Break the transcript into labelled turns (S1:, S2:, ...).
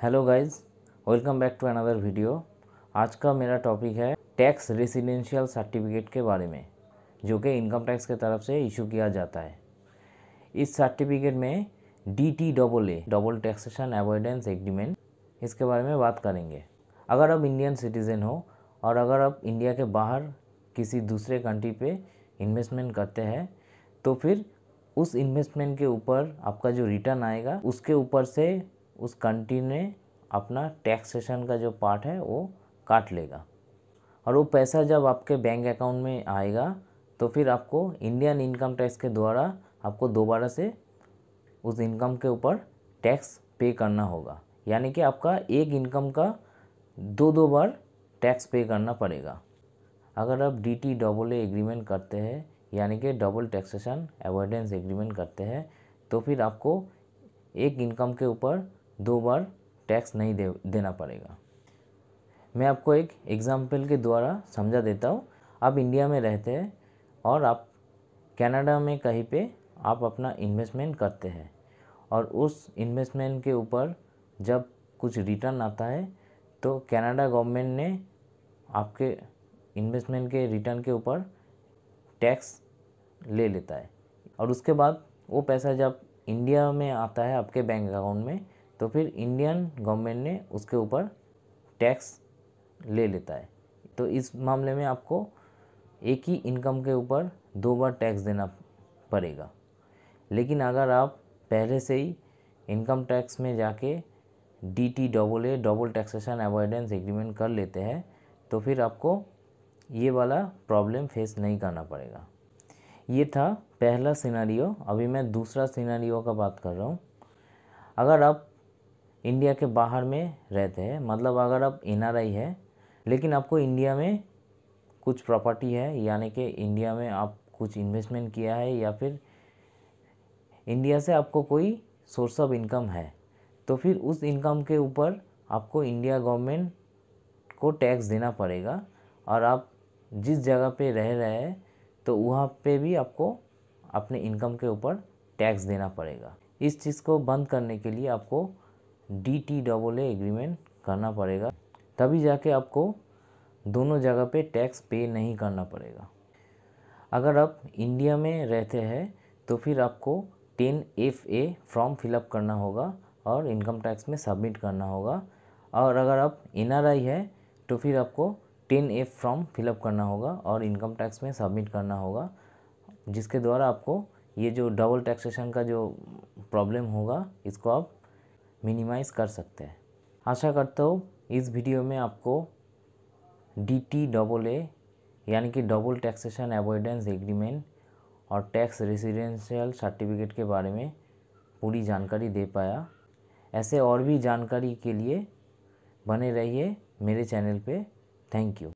S1: Hello guys, welcome back to another video. आज का मेरा टॉपिक है टैक्स रेसिडेंशियल सर्टिफिकेट के बारे में, जो कि इनकम टैक्स के तरफ से इशू किया जाता है। इस सर्टिफिकेट में DTAA double taxation avoidance agreement, इसके बारे में बात करेंगे। अगर आप इंडियन सिटीज़न हो और अगर आप इंडिया के बाहर किसी दूसरे कंट्री पे इन्वेस्टमेंट करते हैं तो फिर उस इन्वेस्टमेंट के ऊपर आपका जो रिटर्न आएगा उसके ऊपर से उस कंट्री ने अपना टैक्सेशन का जो पार्ट है वो काट लेगा, और वो पैसा जब आपके बैंक अकाउंट में आएगा तो फिर आपको इंडियन इनकम टैक्स के द्वारा आपको दोबारा से उस इनकम के ऊपर टैक्स पे करना होगा। यानी कि आपका एक इनकम का दो बार टैक्स पे करना पड़ेगा। अगर आप DTAA एग्रीमेंट करते हैं यानी कि डबल टैक्सेशन अवॉइडेंस एग्रीमेंट करते हैं तो फिर आपको एक इनकम के ऊपर दो बार टैक्स नहीं देना पड़ेगा। मैं आपको एक एग्जांपल के द्वारा समझा देता हूँ। आप इंडिया में रहते हैं और आप कनाडा में कहीं पे आप अपना इन्वेस्टमेंट करते हैं और उस इन्वेस्टमेंट के ऊपर जब कुछ रिटर्न आता है तो कनाडा गवर्नमेंट ने आपके इन्वेस्टमेंट के रिटर्न के ऊपर टैक्स ले लेता है, और उसके बाद वो पैसा जब इंडिया में आता है आपके बैंक अकाउंट में तो फिर इंडियन गवर्नमेंट ने उसके ऊपर टैक्स ले लेता है। तो इस मामले में आपको एक ही इनकम के ऊपर दो बार टैक्स देना पड़ेगा। लेकिन अगर आप पहले से ही इनकम टैक्स में जाके DTAA double taxation avoidance agreement कर लेते हैं तो फिर आपको ये वाला प्रॉब्लम फेस नहीं करना पड़ेगा। ये था पहला सिनेरियो। अभी मैं दूसरा सिनेरियो का बात कर रहा हूँ। अगर आप इंडिया के बाहर में रहते हैं, मतलब अगर आप NRI है लेकिन आपको इंडिया में कुछ प्रॉपर्टी है, यानी कि इंडिया में आप कुछ इन्वेस्टमेंट किया है या फिर इंडिया से आपको कोई सोर्स ऑफ इनकम है, तो फिर उस इनकम के ऊपर आपको इंडिया गवर्नमेंट को टैक्स देना पड़ेगा। और आप जिस जगह पे रह रहे हैं तो वहाँ पे भी आपको अपने इनकम के ऊपर टैक्स देना पड़ेगा। इस चीज़ को बंद करने के लिए आपको DTAA एग्रीमेंट करना पड़ेगा, तभी जाके आपको दोनों जगह पे टैक्स पे नहीं करना पड़ेगा। अगर आप इंडिया में रहते हैं तो फिर आपको 10FA फॉर्म फिलअप करना होगा और इनकम टैक्स में सबमिट करना होगा। और अगर आप NRI है तो फिर आपको 10F फॉर्म फिलअप करना होगा और इनकम टैक्स में सबमिट करना होगा, जिसके द्वारा आपको ये जो डबल टैक्सेशन का जो प्रॉब्लम होगा इसको आप मिनिमाइज़ कर सकते हैं। आशा करता हूँ इस वीडियो में आपको DTAA यानी कि डबल टैक्सेशन अवॉइडेंस एग्रीमेंट और टैक्स रेसिडेंशियल सर्टिफिकेट के बारे में पूरी जानकारी दे पाया। ऐसे और भी जानकारी के लिए बने रहिए मेरे चैनल पे। Thank you.